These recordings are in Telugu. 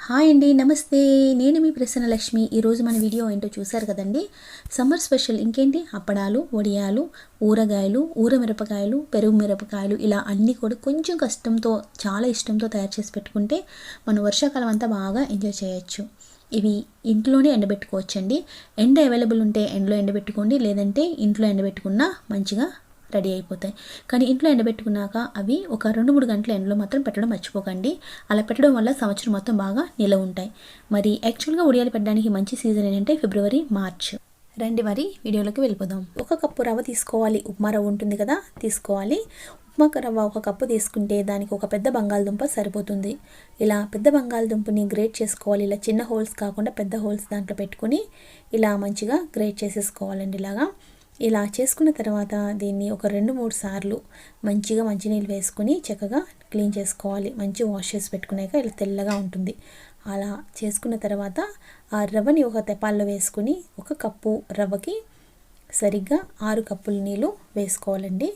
హాయ్ అండి, నమస్తే. నేను మీ ప్రసన్నలక్ష్మి. ఈరోజు మన వీడియో ఏంటో చూశారు కదండి. సమ్మర్ స్పెషల్ ఇంకేంటి, అప్పడాలు, వడియాలు, ఊరగాయలు, ఊరమిరపకాయలు, పెరుగు మిరపకాయలు, ఇలా అన్నీ కూడా కొంచెం కష్టంతో చాలా ఇష్టంతో తయారు చేసి పెట్టుకుంటే మనం వర్షాకాలం అంతా బాగా ఎంజాయ్ చేయొచ్చు. ఇవి ఇంట్లోనే ఎండబెట్టుకోవచ్చండి. ఎండ అవైలబుల్ ఉంటే ఎండలో ఎండబెట్టుకోండి, లేదంటే ఇంట్లో ఎండబెట్టుకున్నా మంచిగా రెడీ అయిపోతాయి. కానీ ఇంట్లో ఎండబెట్టుకున్నాక అవి ఒక 2-3 గంటల ఎండలో మాత్రం పెట్టడం మర్చిపోకండి. అలా పెట్టడం వల్ల సంవత్సరం మొత్తం బాగా నిలవ ఉంటాయి. మరి యాక్చువల్గా ఉడియాలు పెట్టడానికి మంచి సీజన్ ఏంటంటే ఫిబ్రవరి, మార్చ్. రండి మరి వీడియోలోకి వెళ్ళిపోదాం. 1 కప్పు రవ్వ తీసుకోవాలి. ఉప్మా రవ్వ ఉంటుంది కదా, తీసుకోవాలి. ఉప్మా రవ్వ 1 కప్పు తీసుకుంటే దానికి ఒక పెద్ద బంగాళదుంప సరిపోతుంది. ఇలా పెద్ద బంగాళదుంపని గ్రేట్ చేసుకోవాలి. ఇలా చిన్న హోల్స్ కాకుండా పెద్ద హోల్స్ దాంట్లో పెట్టుకుని ఇలా మంచిగా గ్రేట్ చేసేసుకోవాలండి. ఇలా చేసుకున్న తర్వాత దీన్ని ఒక 2-3 సార్లు మంచిగా మంచినీళ్ళు వేసుకుని చక్కగా క్లీన్ చేసుకోవాలి. మంచి వాష్ చేసి పెట్టుకున్నాక ఇలా తెల్లగా ఉంటుంది. అలా చేసుకున్న తర్వాత ఆ రవ్వని ఒక తెపాల్లో వేసుకుని 1 కప్పు రవ్వకి సరిగ్గా 6 కప్పుల నీళ్ళు వేసుకోవాలండి.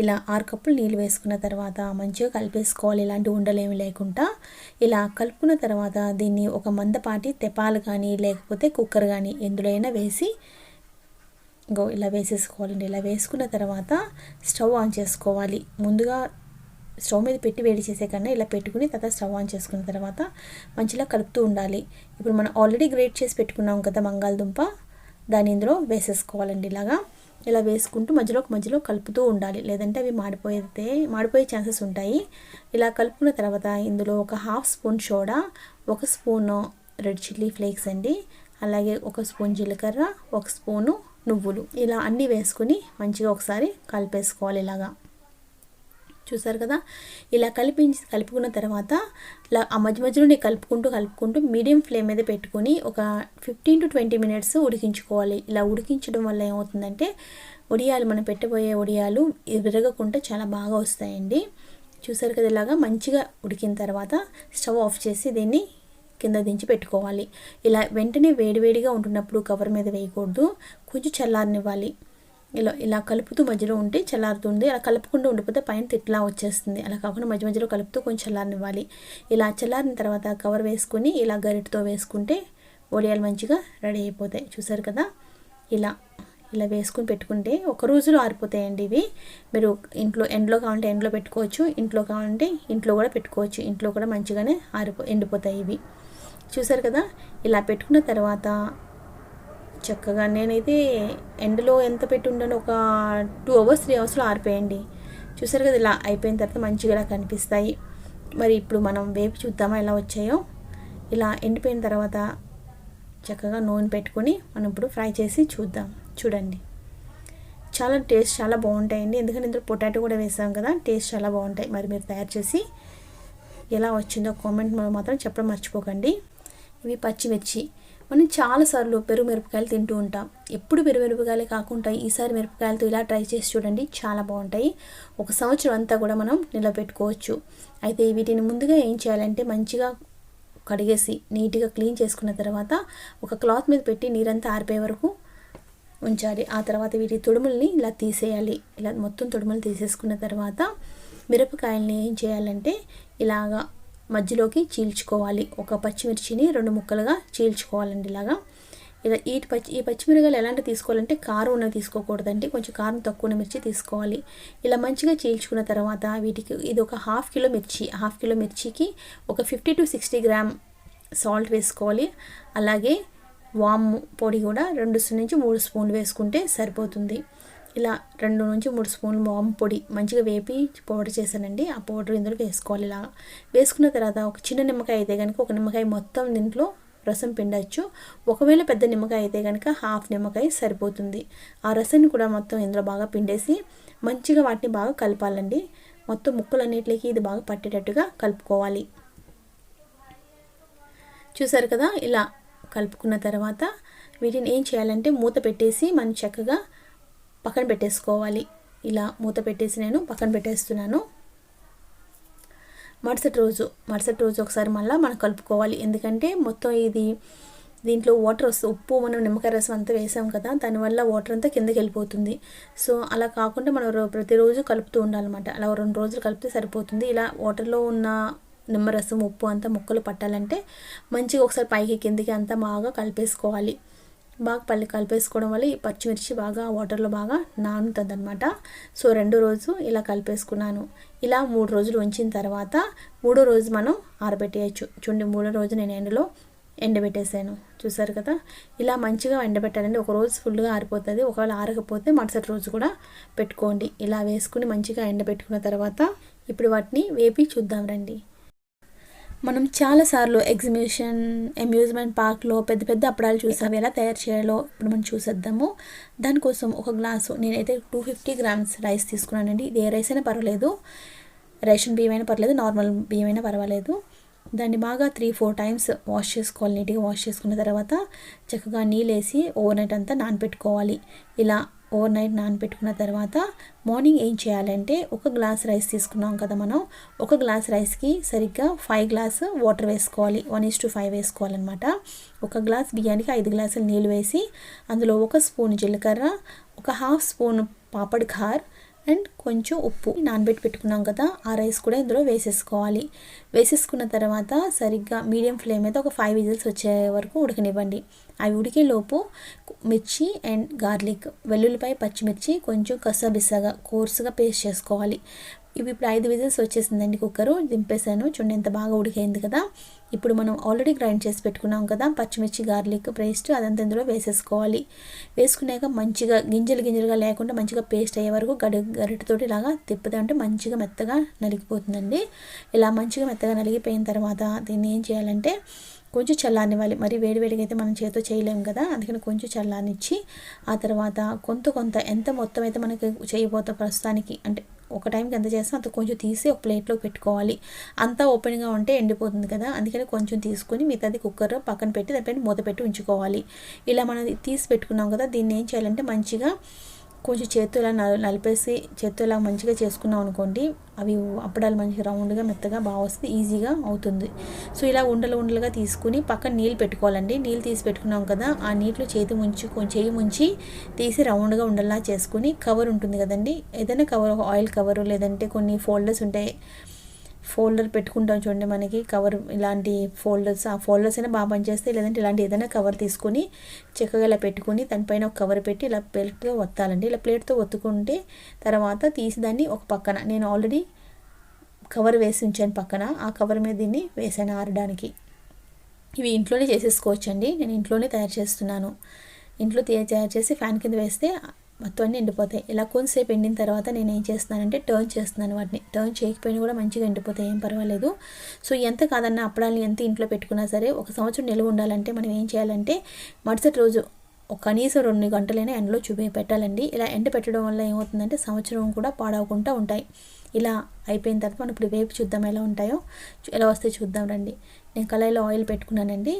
ఇలా 6 కప్పులు నీళ్ళు వేసుకున్న తర్వాత మంచిగా కలిపేసుకోవాలి. ఇలాంటి ఉండలేమి లేకుండా ఇలా కలుపుకున్న తర్వాత దీన్ని ఒక మందపాటి తెపాలు కానీ లేకపోతే కుక్కర్ కానీ ఎందులో అయినా వేసి ఇలా వేసేసుకోవాలండి. ఇలా వేసుకున్న తర్వాత స్టవ్ ఆన్ చేసుకోవాలి. ముందుగా స్టవ్ మీద పెట్టి వేడి చేసే కన్నా ఇలా పెట్టుకుని తర్వాత స్టవ్ ఆన్ చేసుకున్న తర్వాత మంచిగా కలుపుతూ ఉండాలి. ఇప్పుడు మనం ఆల్రెడీ గ్రేట్ చేసి పెట్టుకున్నాం కదా బంగాళదుంప, దాని ఇందులో వేసేసుకోవాలండి. ఇలా వేసుకుంటూ మధ్యలో కలుపుతూ ఉండాలి, లేదంటే అవి మాడిపోయే ఛాన్సెస్ ఉంటాయి. ఇలా కలుపుకున్న తర్వాత ఇందులో ఒక 1/2 spoon soda, 1 spoon red chilli flakes అండి, అలాగే 1 స్పూన్ జీలకర్ర, 1 స్పూను నువ్వులు, ఇలా అన్నీ వేసుకుని మంచిగా ఒకసారి కలిపేసుకోవాలి. చూసారు కదా, ఇలా కలుపుకున్న తర్వాత ఆ మధ్యలోనే కలుపుకుంటూ మీడియం ఫ్లేమ్ మీద పెట్టుకుని ఒక 15 to 20 మినిట్స్ ఉడికించుకోవాలి. ఇలా ఉడికించడం వల్ల ఏమవుతుందంటే వడియాలు, మనం పెట్టబోయే వడియాలు విరగకుండా చాలా బాగా వస్తాయండి. చూసారు కదా, మంచిగా ఉడికిన తర్వాత స్టవ్ ఆఫ్ చేసి దీన్ని కింద దించి పెట్టుకోవాలి. ఇలా వెంటనే వేడివేడిగా ఉంటున్నప్పుడు కవర్ మీద వేయకూడదు, కొంచెం చల్లారనివ్వాలి. ఇలా కలుపుతూ మధ్యలో ఉంటే చల్లారుతుంది. అలా కలుపుకుంటూ ఉండిపోతే పైన తిట్లా వచ్చేస్తుంది. అలా కాకుండా మధ్యలో కలుపుతూ కొంచెం చల్లారనివ్వాలి. ఇలా చల్లారిన తర్వాత కవర్ వేసుకుని ఇలా గరిటతో వేసుకుంటే వడియాలు మంచిగా రెడీ అయిపోతాయి. చూసారు కదా, ఇలా వేసుకుని పెట్టుకుంటే ఒక రోజులో ఆరిపోతాయండి ఇవి. మీరు ఎండలో కావాలంటే ఎండలో పెట్టుకోవచ్చు, ఇంట్లో కావాలంటే ఇంట్లో కూడా పెట్టుకోవచ్చు. ఇంట్లో కూడా మంచిగానే ఎండిపోతాయి ఇవి. చూసారు కదా, ఇలా పెట్టుకున్న తర్వాత చక్కగా నేనైతే ఎండలో ఎంత పెట్టి ఉండను, ఒక 2 hours 3 hours ఆరిపోయండి. చూసారు కదా, ఇలా అయిపోయిన తర్వాత మంచిగా ఇలా కనిపిస్తాయి. మరి ఇప్పుడు మనం వేపి చూద్దామా ఎలా వచ్చాయో. ఇలా ఎండిపోయిన తర్వాత చక్కగా నూనె పెట్టుకొని మనం ఇప్పుడు ఫ్రై చేసి చూద్దాం. చూడండి, టేస్ట్ చాలా బాగుంటాయండి. ఎందుకంటే ఇందులో పొటాటో కూడా వేసాం కదా, టేస్ట్ చాలా బాగుంటాయి. మరి మీరు తయారు చేసి ఎలా వచ్చిందో కామెంట్ మాత్రం చెప్పడం మర్చిపోకండి. ఇవి పచ్చిమిర్చి. మనం చాలాసార్లు పెరుగు మిరపకాయలు తింటూ ఉంటాం. ఎప్పుడు పెరుగు మిరపకాయలే కాకుండా ఈసారి మిరపకాయలతో ఇలా ట్రై చేసి చూడండి, చాలా బాగుంటాయి. ఒక సంవత్సరం అంతా కూడా మనం నిలబెట్టుకోవచ్చు. అయితే వీటిని ముందుగా ఏం చేయాలంటే మంచిగా కడిగేసి నీట్గా క్లీన్ చేసుకున్న తర్వాత ఒక క్లాత్ మీద పెట్టి నీరంతా ఆరిపోయే వరకు ఉంచాలి. ఆ తర్వాత వీటి తొడుముల్ని ఇలా తీసేయాలి. ఇలా మొత్తం తొడుములు తీసేసుకున్న తర్వాత మిరపకాయల్ని ఏం చేయాలంటే ఇలాగా మధ్యలోకి చీల్చుకోవాలి. ఒక పచ్చిమిర్చిని 2 ముక్కలుగా చీల్చుకోవాలండి. ఇలా ఈ పచ్చిమిరపకాయలు ఎలాంటి తీసుకోవాలంటే కారం ఉన్నవి తీసుకోకూడదండి, కొంచెం కారం తక్కువ ఉన్న మిర్చి తీసుకోవాలి. ఇలా మంచిగా చీల్చుకున్న తర్వాత వీటికి ఇది ఒక 1/2 కిలో మిర్చి, 1/2 కిలో మిర్చికి ఒక 50 to 60 గ్రామ్ సాల్ట్ వేసుకోవాలి. అలాగే వాము పొడి కూడా 2 నుంచి 3 స్పూన్లు వేసుకుంటే సరిపోతుంది. ఇలా 2 నుంచి 3 స్పూన్లు వాము పొడి మంచిగా వేపి పౌడర్ చేశానండి. ఆ పౌడర్ ఇందులో వేసుకోవాలి. ఇలా వేసుకున్న తర్వాత ఒక చిన్న నిమ్మకాయ అయితే కనుక ఒక నిమ్మకాయ మొత్తం దీంట్లో రసం పిండవచ్చు. ఒకవేళ పెద్ద నిమ్మకాయ అయితే కనుక 1/2 నిమ్మకాయ సరిపోతుంది. ఆ రసాన్ని కూడా మొత్తం ఇందులో బాగా పిండేసి మంచిగా వాటిని బాగా కలపాలండి. మొత్తం ముక్కలన్నిటికి ఇది బాగా పట్టేటట్టుగా కలుపుకోవాలి. చూసారు కదా, ఇలా కలుపుకున్న తర్వాత వీటిని ఏం చేయాలంటే మూత పెట్టేసి మనం చక్కగా పక్కన పెట్టేసుకోవాలి. ఇలా మూత పెట్టేసి నేను పక్కన పెట్టేస్తున్నాను. మరుసటి రోజు ఒకసారి మనం కలుపుకోవాలి. ఎందుకంటే మొత్తం దీంట్లో వాటర్ వస్తుంది, ఉప్పు మనం నిమ్మకాయ రసం అంతా వేసాం కదా, దానివల్ల వాటర్ అంతా కిందకి వెళ్ళిపోతుంది. సో అలా కాకుండా మనం ప్రతిరోజు కలుపుతూ ఉండాలన్నమాట. అలా 2 రోజులు కలిపితే సరిపోతుంది. ఇలా వాటర్లో ఉన్న నిమ్మరసం ఉప్పు అంతా ముక్కలు పట్టాలంటే మంచిగా ఒకసారి పైకి కిందికి అంతా బాగా కలిపేసుకోవాలి. బాగా కలిపేసుకోవడం వల్ల ఈ పచ్చిమిర్చి బాగా వాటర్లో బాగా నానుతుంది అనమాట. సో 2 రోజు ఇలా కలిపేసుకున్నాను. ఇలా 3 రోజులు ఉంచిన తర్వాత 3వ రోజు మనం ఆరబెట్టేయచ్చు. చూడండి 3వ రోజు నేను ఎండబెట్టేసాను. చూసారు కదా, ఇలా మంచిగా ఎండబెట్టాలండి. ఒక రోజు ఫుల్గా ఆరిపోతుంది. ఒకవేళ ఆరకపోతే మరుసటి రోజు కూడా పెట్టుకోండి. ఇలా వేసుకుని మంచిగా ఎండబెట్టుకున్న తర్వాత ఇప్పుడు వాటిని వేపి చూద్దాం రండి. మనం చాలాసార్లు అమ్యూజ్మెంట్ పార్క్లో పెద్ద పెద్ద అప్పడాలు చూసాం. ఎలా తయారు చేయాలో ఇప్పుడు మనం చూసేద్దాము. దానికోసం ఒక గ్లాసు నేనైతే 250 గ్రామ్స్ రైస్ తీసుకున్నానండి. ఇది ఏ రైస్ అయినా పర్వాలేదు, రేషన్ బియ్యం అయినా పర్లేదు, నార్మల్ బియ్యం అయినా పర్వాలేదు. దాన్ని బాగా 3-4 టైమ్స్ వాష్ చేసుకోవాలి. నీట్గా వాష్ చేసుకున్న తర్వాత చక్కగా నీళ్ళు వేసి ఓవర్ నైట్ అంతా నానబెట్టుకోవాలి. ఇలా ఓవర్ నైట్ నానబెట్టుకున్న తర్వాత మార్నింగ్ ఏం చేయాలంటే, ఒక గ్లాస్ రైస్ తీసుకున్నాం కదా మనం, ఒక గ్లాస్ రైస్కి సరిగ్గా 5 గ్లాస్ వాటర్ వేసుకోవాలి. 1:5 వేసుకోవాలన్నమాట. ఒక గ్లాస్ బియ్యానికి 5 గ్లాసులు నీళ్ళు వేసి అందులో 1 స్పూన్ జీలకర్ర, ఒక 1/2 స్పూన్ పాపడ్ ఖార్ అండ్ కొంచెం ఉప్పు నానబెట్టి పెట్టుకున్నాం కదా, ఆ రైస్ కూడా ఇందులో వేసేసుకోవాలి. వేసేసుకున్న తర్వాత సరిగ్గా మీడియం ఫ్లేమ్ మీద ఒక 5 విజిల్స్ వచ్చే వరకు ఉడకనివ్వండి. అవి ఉడికేలోపు మిర్చి అండ్ గార్లిక్, వెల్లుల్లిపాయ, పచ్చిమిర్చి కొంచెం కసాబిస్సాగా కోర్సుగా పేస్ట్ చేసుకోవాలి. ఇవి ఇప్పుడు 5 విజిల్స్ వచ్చేసిందండి. కుక్కరు దింపేసాను. చూడండి ఎంత బాగా ఉడికైంది కదా. ఇప్పుడు మనం ఆల్రెడీ గ్రైండ్ చేసి పెట్టుకున్నాం కదా పచ్చిమిర్చి గార్లిక్ పేస్ట్, అదంతా ఇందులో వేసేసుకోవాలి. వేసుకున్నాక మంచిగా గింజలుగా లేకుండా మంచిగా పేస్ట్ అయ్యే వరకు గరిటెతోటి ఇలాగా తిప్పుతా ఉంటే మంచిగా మెత్తగా నలిగిపోతుందండి. ఇలా మంచిగా మెత్తగా నలిగిపోయిన తర్వాత దీన్ని ఏం చేయాలంటే కొంచెం చల్లారనివ్వాలి. మరి వేడివేడిగా అయితే మనం చేతితో చేయలేము కదా, అందుకని కొంచెం చల్లారనిచ్చి ఆ తర్వాత కొంత ఎంత మొత్తం అయితే మనకి చేయబోతా ప్రస్తుతానికి, అంటే ఒక టైంకి ఎంత చేస్తాం అంత కొంచెం తీసి ఒక ప్లేట్లో పెట్టుకోవాలి. అంతా ఓపెన్గా ఉంటే ఎండిపోతుంది కదా, అందుకని కొంచెం తీసుకొని మిగతాది కుక్కర్ పక్కన పెట్టి దానిపైన మూత పెట్టి ఉంచుకోవాలి. ఇలా మనం తీసి పెట్టుకున్నాం కదా, దీన్ని ఏం చేయాలంటే మంచిగా కొంచెం చేత్తో ఇలా నలిపేసి చేత్తో ఇలా మంచిగా చేసుకున్నాం అనుకోండి, అవి అప్పడాలు మంచిగా రౌండ్గా మెత్తగా బాగా వస్తుంది, ఈజీగా అవుతుంది. సో ఇలా ఉండలుగా తీసుకుని పక్కన నీళ్ళు పెట్టుకోవాలండి. నీళ్ళు తీసి పెట్టుకున్నాం కదా, ఆ నీటిలో చెయ్యి ముంచి తీసి రౌండ్గా ఉండల్లా చేసుకుని కవర్ ఉంటుంది కదండి, ఏదైనా కవర్, ఆయిల్ కవరు లేదంటే కొన్ని ఫోల్డర్స్ ఉంటాయి, ఫోల్డర్ పెట్టుకుంటాం చూడండి మనకి కవర్, ఇలాంటి ఫోల్డర్స్, ఆ ఫోల్డర్స్ అయినా బాగా పనిచేస్తాయి. లేదంటే ఇలాంటి ఏదైనా కవర్ తీసుకొని చక్కగా ఇలా పెట్టుకుని దానిపైన ఒక కవర్ పెట్టి ఇలా ప్లేట్తో ఒత్తాలండి. ఇలా ప్లేట్తో ఒత్తుకుంటే తర్వాత తీసి దాన్ని ఒక పక్కన, నేను ఆల్రెడీ కవర్ వేసి ఉంచాను పక్కన, ఆ కవర్ మీద దీన్ని వేసాను ఆరడానికి. ఇవి ఇంట్లోనే చేసేసుకోవచ్చండి. నేను ఇంట్లోనే తయారు చేస్తున్నాను. ఇంట్లో తయారు చేసి ఫ్యాన్ కింద వేస్తే మొత్తం అన్నీ ఎండిపోతాయి. ఇలా కొంతసేపు ఎండిన తర్వాత నేను ఏం చేస్తున్నానంటే టర్న్ చేస్తున్నాను. వాటిని టర్న్ చేయకపోయినా కూడా మంచిగా ఎండిపోతాయి, ఏం పర్వాలేదు. సో ఎంత కాదన్నా అప్పడాలని ఎంత ఇంట్లో పెట్టుకున్నా సరే 1 సంవత్సరం నిల్వ ఉండాలంటే మనం ఏం చేయాలంటే మరుసటి రోజు కనీసం 2 గంటలైనా ఎండలో పెట్టాలండి. ఇలా ఎండ పెట్టడం వల్ల ఏమవుతుందంటే సంవత్సరం కూడా పాడవకుండా ఉంటాయి. ఇలా అయిపోయిన తర్వాత మనం ఇప్పుడు వేపు చూద్దాం ఎలా ఉంటాయో, ఎలా వస్తే చూద్దాం రండి. నేను కళాయిలో ఆయిల్ పెట్టుకున్నానండి.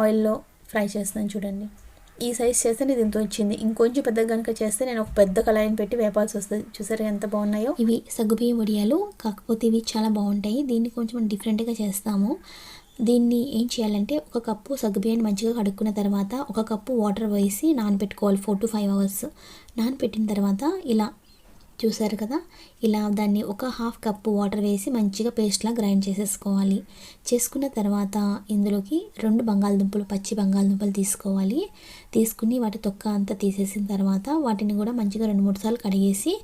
ఆయిల్లో ఫ్రై చేస్తాను చూడండి. ఈ సైజ్ చేస్తే ఇది ఇంత వచ్చింది. ఇంకొంచెం పెద్దగా కనుక చేస్తే నేను ఒక పెద్ద కళాయిని పెట్టి వేపాల్సి వస్తుంది. చూసారు ఎంత బాగున్నాయో. ఇవి సగ్గుబియ్యం వడియాలు, కాకపోతే ఇవి చాలా బాగుంటాయి. దీన్ని కొంచెం మనం డిఫరెంట్గా చేస్తాము. దీన్ని ఏం చేయాలంటే 1 కప్పు సగ్గుబియ్యాన్ని మంచిగా కడుక్కున్న తర్వాత 1 కప్పు వాటర్ వేసి నానబెట్టుకోవాలి. 4 to 5 hours నానబెట్టిన తర్వాత ఇలా చూసారు కదా, ఇలా దాన్ని 1/2 కప్పు వాటర్ వేసి మంచిగా పేస్ట్లా గ్రైండ్ చేసేసుకోవాలి. చేసుకున్న తర్వాత ఇందులోకి 2 బంగాళదుంపలు, పచ్చి బంగాళదుంపలు తీసుకోవాలి. తీసుకుని వాటి తొక్క అంతా తీసేసిన తర్వాత వాటిని కూడా మంచిగా 2-3 సార్లు కడిగేసి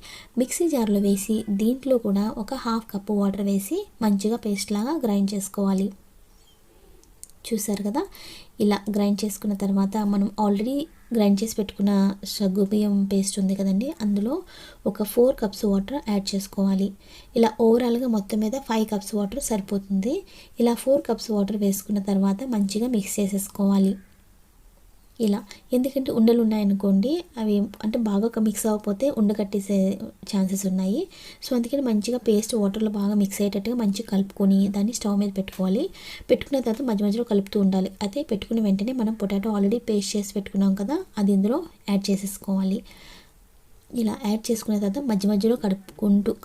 మిక్సీ జార్లో వేసి దీంట్లో కూడా 1/2 కప్పు వాటర్ వేసి మంచిగా పేస్ట్ లాగా గ్రైండ్ చేసుకోవాలి. చూసారు కదా, ఇలా గ్రైండ్ చేసుకున్న తర్వాత మనం ఆల్రెడీ గ్రైండ్ చేసి పెట్టుకున్న సగ్గుబియ్యం పేస్ట్ ఉంది కదండి, అందులో ఒక 4 కప్స్ వాటర్ యాడ్ చేసుకోవాలి. ఇలా ఓవరాల్గా మొత్తం మీద 5 కప్స్ వాటర్ సరిపోతుంది. ఇలా 4 కప్స్ వాటర్ వేసుకున్న తర్వాత మంచిగా మిక్స్ చేసేసుకోవాలి. ఇలా ఎందుకంటే ఉండలు ఉన్నాయనుకోండి, అవి అంటే బాగా మిక్స్ అవ్వకపోతే ఉండకట్టేసే ఛాన్సెస్ ఉన్నాయి. సో అందుకని మంచిగా పేస్ట్ వాటర్లో బాగా మిక్స్ అయ్యేటట్టుగా మంచిగా కలుపుకొని దాన్ని స్టవ్ మీద పెట్టుకోవాలి. పెట్టుకున్న తర్వాత మధ్యలో కలుపుతూ ఉండాలి. అయితే పెట్టుకున్న వెంటనే మనం పొటాటో ఆల్రెడీ పేస్ట్ చేసి పెట్టుకున్నాం కదా, అది ఇందులో యాడ్ చేసేసుకోవాలి. ఇలా యాడ్ చేసుకున్న తర్వాత మధ్యలో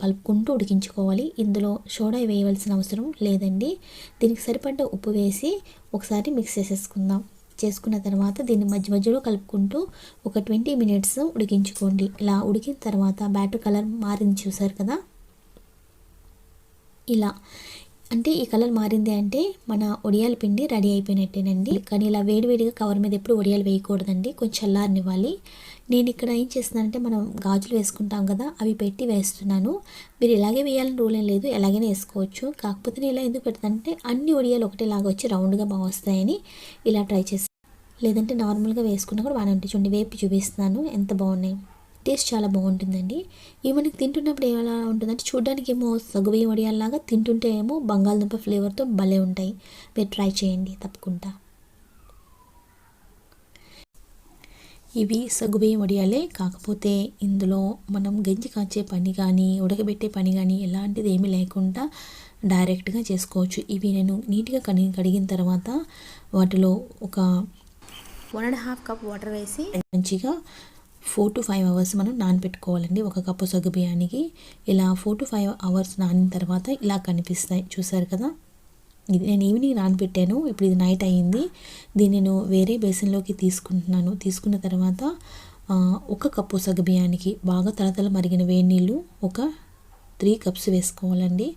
కలుపుకుంటూ ఉడికించుకోవాలి. ఇందులో సోడా వేయవలసిన అవసరం లేదండి. దీనికి సరిపడ్డ ఉప్పు వేసి ఒకసారి మిక్స్ చేసుకున్న తర్వాత దీన్ని మధ్యలో కలుపుకుంటూ ఒక 20 minutes ఉడికించుకోండి. ఇలా ఉడికిన తర్వాత బ్యాటర్ కలర్ మారింది చూసారు కదా, ఇలా అంటే ఈ కలర్ మారింది అంటే మన వడియాల పిండి రెడీ అయిపోయినట్టేనండి. కానీ ఇలా వేడివేడిగా కవర్ మీద ఎప్పుడు వడియాలు వేయకూడదండి, కొంచెం చల్లారనివ్వాలి. నేను ఇక్కడ ఏం చేస్తున్నానంటే మనం గాజులు వేసుకుంటాం కదా, అవి పెట్టి వేస్తున్నాను. మీరు ఇలాగే వేయాలని రూల్ ఏం లేదు, ఎలాగైనా వేసుకోవచ్చు. కాకపోతే నేను ఇలా ఎందుకు పెడతానంటే అన్ని వడియాలు ఒకటేలాగా వచ్చి రౌండ్గా బాగా వస్తాయని ఇలా ట్రై చేస్తాను. లేదంటే నార్మల్గా వేసుకున్నా కూడా బాగానే ఉంటుంది. చూడండి వేపి చూపిస్తున్నాను ఎంత బాగున్నాయి. టేస్ట్ చాలా బాగుంటుందండి. ఇవి మనకి తింటున్నప్పుడు ఎలా ఉంటుందంటే చూడడానికి ఏమో సగ్గుబియ్యం వడియాల్లాగా, తింటుంటే ఏమో బంగాళదుంప ఫ్లేవర్తో భలే ఉంటాయి. మీరు ట్రై చేయండి తప్పకుండా. ఇవి సగ్గుబియ్యం వడియాలే, కాకపోతే ఇందులో మనం గంజి కాచే పని కానీ ఉడకబెట్టే పని కానీ ఎలాంటిది ఏమీ లేకుండా డైరెక్ట్గా చేసుకోవచ్చు. ఇవి నేను నీట్గా కడిగిన తర్వాత వాటిలో ఒక 1.5 కప్ వాటర్ వేసి మంచిగా 4 to 5 అవర్స్ మనం నానబెట్టుకోవాలండి. ఒక కప్పు సగ్గుబియ్యానికి ఇలా 4 to 5 అవర్స్ నానిన తర్వాత ఇలా కనిపిస్తాయి. చూసారు కదా, ఇది నేను ఈవినింగ్ నానబెట్టాను. ఇప్పుడు ఇది నైట్ అయ్యింది. దీన్ని నేను వేరే బేసిన్లోకి తీసుకుంటున్నాను. తీసుకున్న తర్వాత ఒక కప్పు సగ్గుబియ్యానికి బాగా తలతల మరిగిన వేడి నీళ్ళు ఒక 3 కప్స్ వేసుకోవాలండి.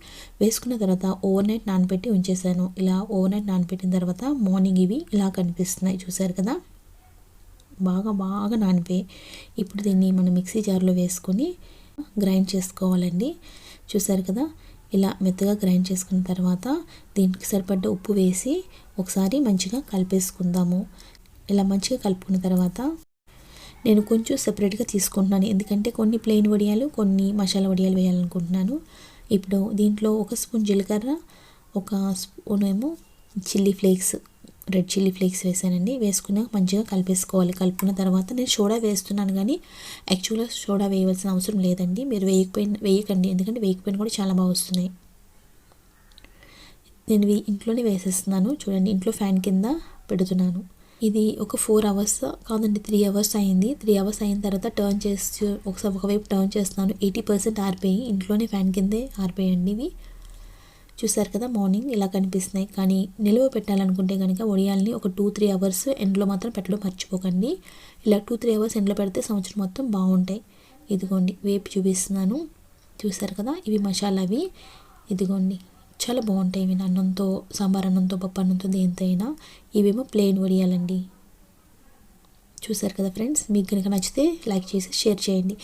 వేసుకున్న తర్వాత ఓవర్ నైట్ నానబెట్టి ఉంచేసాను. ఇలా ఓవర్ నైట్ నానబెట్టిన తర్వాత మార్నింగ్ ఇవి ఇలా కనిపిస్తున్నాయి. చూసారు కదా, బాగా నానిపోయి. ఇప్పుడు దీన్ని మనం మిక్సీ జార్లో వేసుకొని గ్రైండ్ చేసుకోవాలండి. చూసారు కదా, ఇలా మెత్తగా గ్రైండ్ చేసుకున్న తర్వాత దీనికి సరిపడ్డ ఉప్పు వేసి ఒకసారి మంచిగా కలిపేసుకుందాము. ఇలా మంచిగా కలుపుకున్న తర్వాత నేను కొంచెం సెపరేట్గా తీసుకుంటున్నాను, ఎందుకంటే కొన్ని ప్లెయిన్ వడియాలు కొన్ని మసాలా వడియాలు వేయాలనుకుంటున్నాను. ఇప్పుడు దీంట్లో 1 స్పూన్ జీలకర్ర, 1 స్పూన్ ఏమో రెడ్ చిల్లీ ఫ్లేక్స్ వేసానండి. వేసుకున్నాక మంచిగా కలిపేసుకోవాలి. కలుపుకున్న తర్వాత నేను సోడా వేస్తున్నాను, కానీ యాక్చువల్గా సోడా వేయవలసిన అవసరం లేదండి. మీరు వేయకండి, ఎందుకంటే వేయకపోయినా కూడా చాలా బాగా వస్తున్నాయి. నేను ఇంట్లోనే వేసేస్తున్నాను. చూడండి, ఇంట్లో ఫ్యాన్ కింద పెడుతున్నాను. ఇది ఒక 4 అవర్స్ కాదండి, 3 అవర్స్ అయింది. 3 అవర్స్ అయిన తర్వాత టర్న్ చేసి ఒకవైపు టర్న్ చేస్తున్నాను. 80% ఆరిపోయి ఇంట్లోనే ఫ్యాన్ కిందే ఆరిపోయండి ఇవి. చూసారు కదా, మార్నింగ్ ఇలా కనిపిస్తున్నాయి. కానీ నిల్వ పెట్టాలనుకుంటే కనుక వడియాల్ని ఒక 2-3 అవర్స్ ఎండలో మాత్రం పెట్టడం మర్చిపోకండి. ఇలా 2-3 అవర్స్ ఎండలో పెడితే సంవత్సరం మొత్తం బాగుంటాయి. ఇదిగోండి వేపి చూపిస్తున్నాను. చూసారు కదా, ఇవి మసాలావి. ఇదిగోండి చాలా బాగుంటాయి ఇవి అన్నంతో, సాంబార్ అన్నంతో, పప్పు అన్నంతో, దేంతో అయినా. ఇవేమో ప్లెయిన్ వడియాలండి. చూసారు కదా ఫ్రెండ్స్, మీకు కనుక నచ్చితే లైక్ చేసి షేర్ చేయండి.